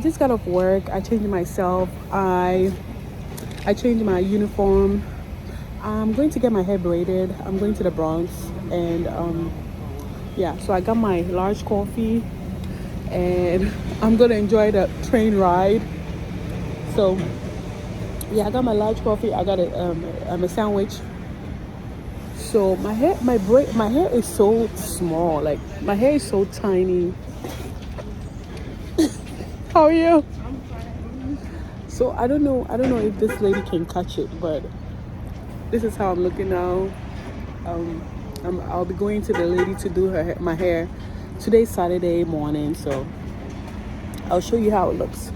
just got off work. I changed myself. I changed my uniform. I'm going to get my hair braided. I'm going to the Bronx, and yeah, so I got my large coffee, and I'm gonna enjoy the train ride. So yeah, I got my large coffee. I got a sandwich. So my hair is so small. Like my hair is so tiny. How are you? So I don't know if this lady can catch it, but this is how I'm looking now. I'll be going to the lady to do my hair. Today's Saturday morning, so I'll show you how it looks.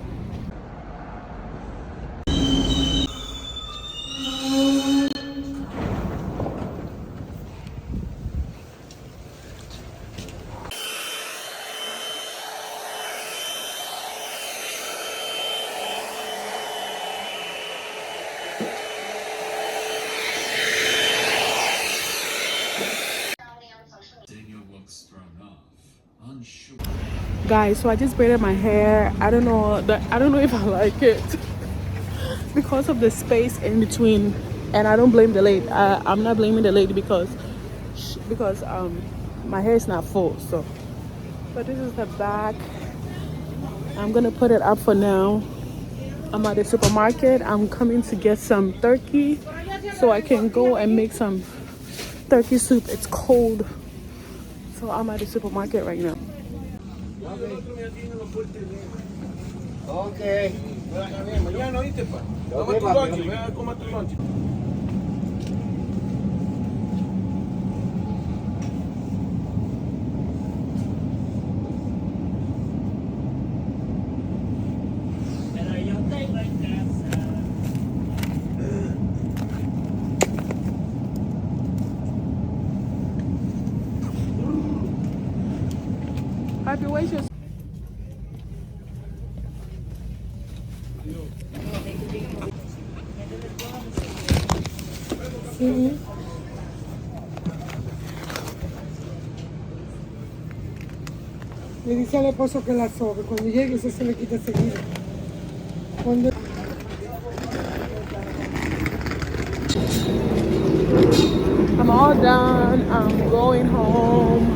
Guys, so I just braided my hair. I don't know if I like it because of the space in between, and I don't blame the lady. I'm not blaming the lady because my hair is not full. So, but this is the back. I'm gonna put it up for now. I'm at the supermarket. I'm coming to get some turkey so I can go and make some turkey soup. It's cold, so I'm at the supermarket right now. Okay. Happy wages. Le dice al esposo que la sobe. Cuando llegue, eso se le quita seguido. Cuando... I'm all done. I'm going home.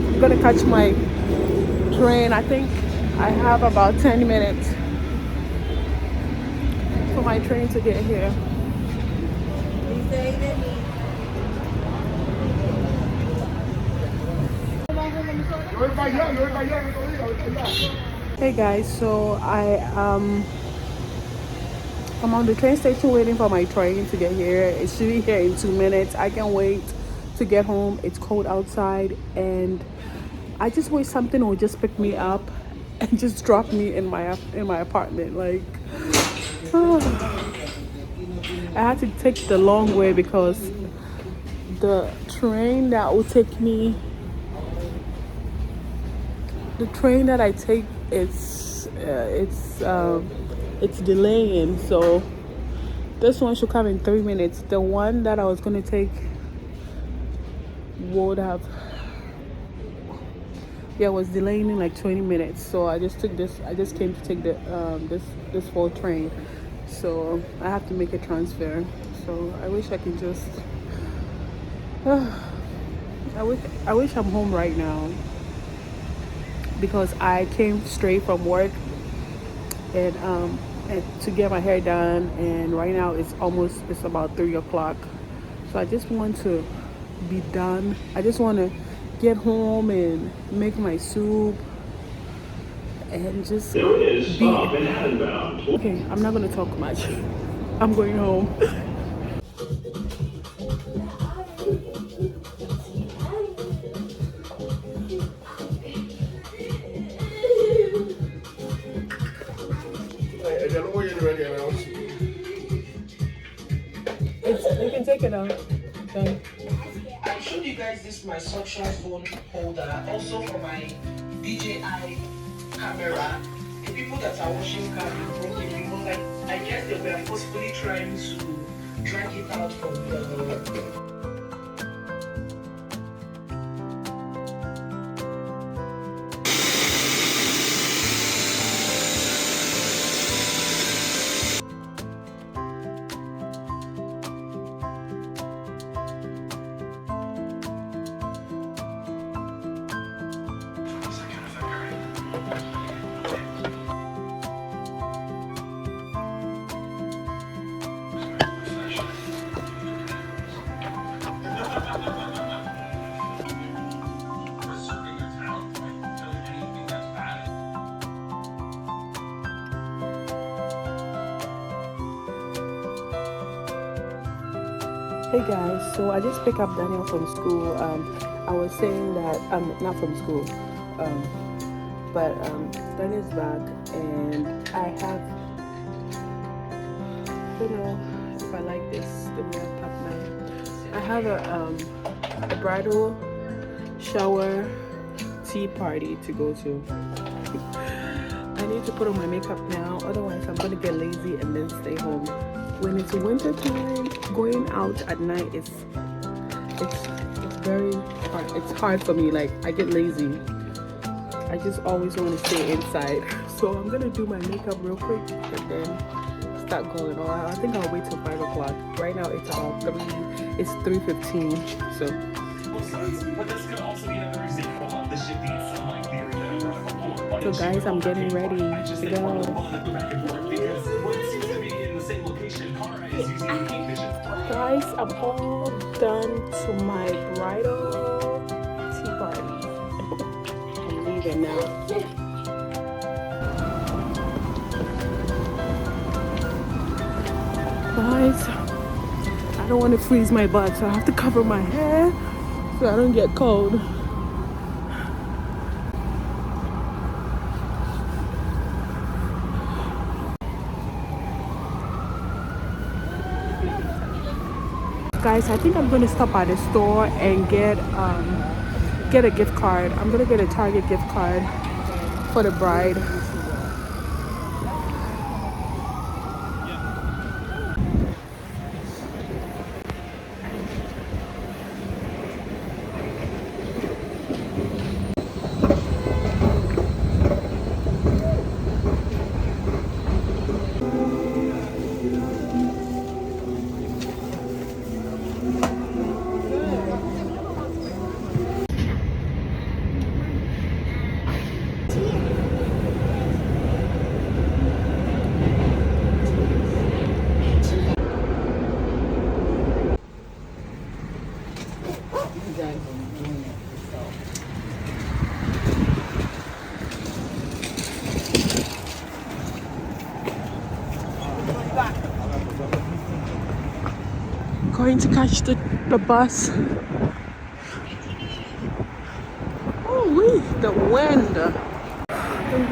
I'm gonna catch my train. I think I have about 10 minutes for my train to get here. Hey guys, so I'm on the train station waiting for my train to get here. It should be here in 2 minutes. I can't wait to get home. It's cold outside, and I just wish something would just pick me up and just drop me in my apartment. Like, I had to take the long way because the train that will take me, the train that I take, it's delaying. So this one should come in 3 minutes. The one that I was gonna take was delaying in like 20 minutes. So I just took this. I just came to take the this full train. So I have to make a transfer. So I wish I could just. I wish I'm home right now because I came straight from work and to get my hair done, and right now it's about 3 o'clock. So I just want to be done. I just want to get home and make my soup and just be okay. I'm not gonna talk much. I'm going home. You can take it out. Okay. I showed you guys this my suction phone holder, also for my DJI camera. The people that are watching car broke it because I guess they were forcefully trying to drag it out from the. Hey guys, so I just picked up Daniel from school. I was saying that not from school, but Daniel's back, and I have, I don't know if I like this the way I top mine. I have a bridal shower tea party to go to. I need to put on my makeup now, otherwise I'm gonna get lazy and then stay home. When it's winter time, going out at night is it's very hard. It's hard for me. Like, I get lazy. I just always want to stay inside. So I'm gonna do my makeup real quick and then start going. Or I think I'll wait till 5 o'clock. Right now it's 3:15. So. But this could also be another example of the shifting sunlight theory that I brought up before. So guys, I'm getting ready to go. Guys, I'm all done to my bridal tea party. I'm leaving now. Guys, I don't want to freeze my butt, so I have to cover my hair so I don't get cold. Guys, I think I'm gonna stop at the store and get a gift card. I'm gonna get a Target gift card for the bride. Going to catch the bus. Oh, the wind. The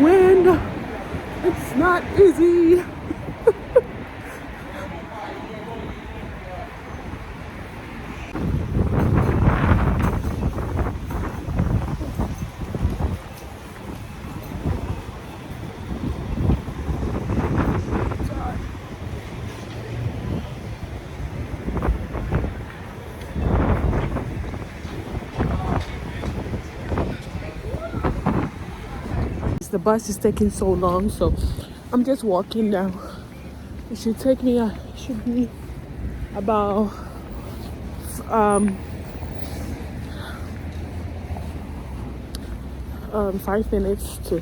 wind. It's not easy. The bus is taking so long, so I'm just walking now. It should take me it should be about 5 minutes to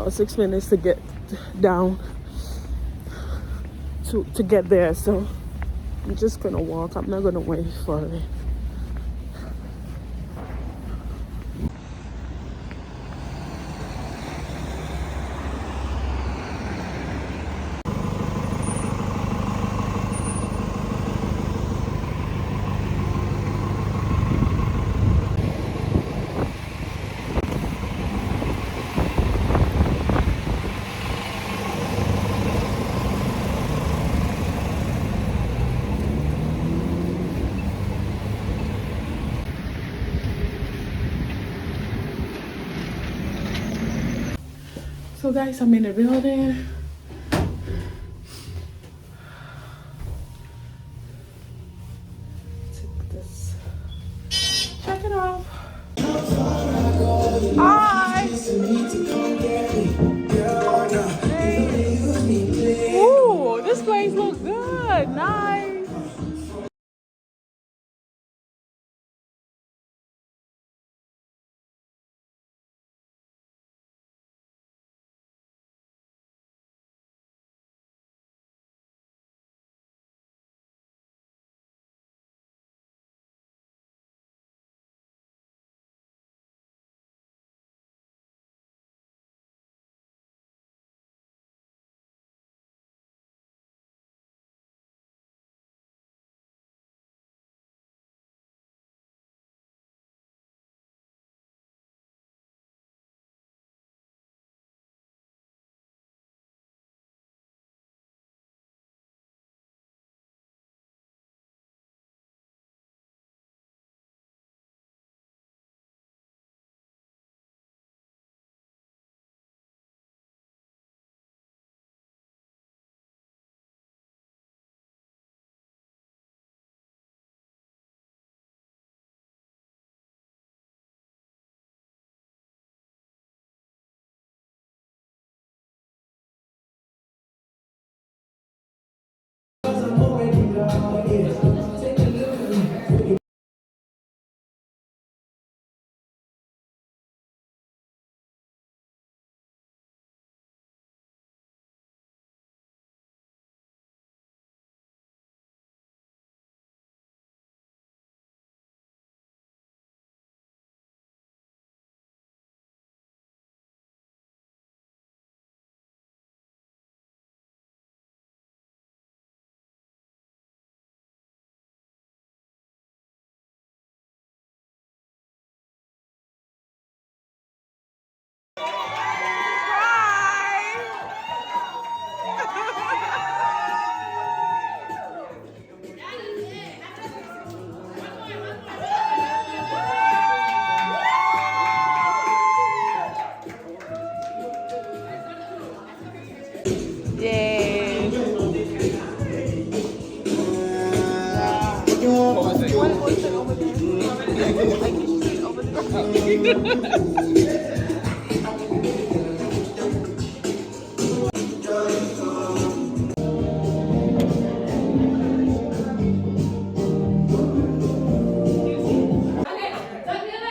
6 minutes to get down to get there. So I'm just gonna walk. I'm not gonna wait for it. So guys, I'm in the building. Take this. Check it out. Hi. Ooh, this place looks good. Nice. Daniela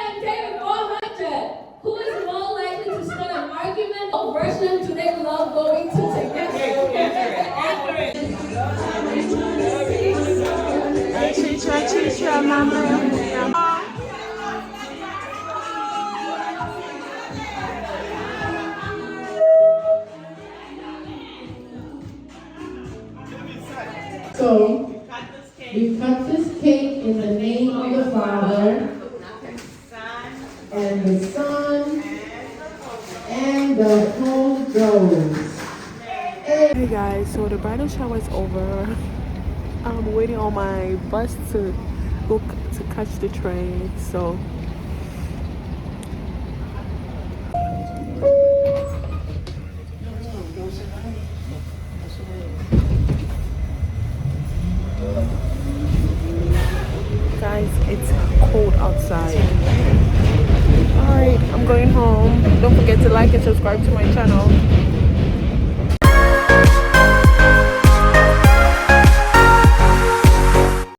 and David 400. Who is more likely to start an argument? What version do they love going to together? Chicha, mama. So, we cut this cake in the name of the Father, and the Son, and the Holy Ghost. Hey guys, so the bridal shower is over. I'm waiting on my bus to go to catch the train. So guys, it's cold outside. Alright, I'm going home. Don't forget to like and subscribe to my channel.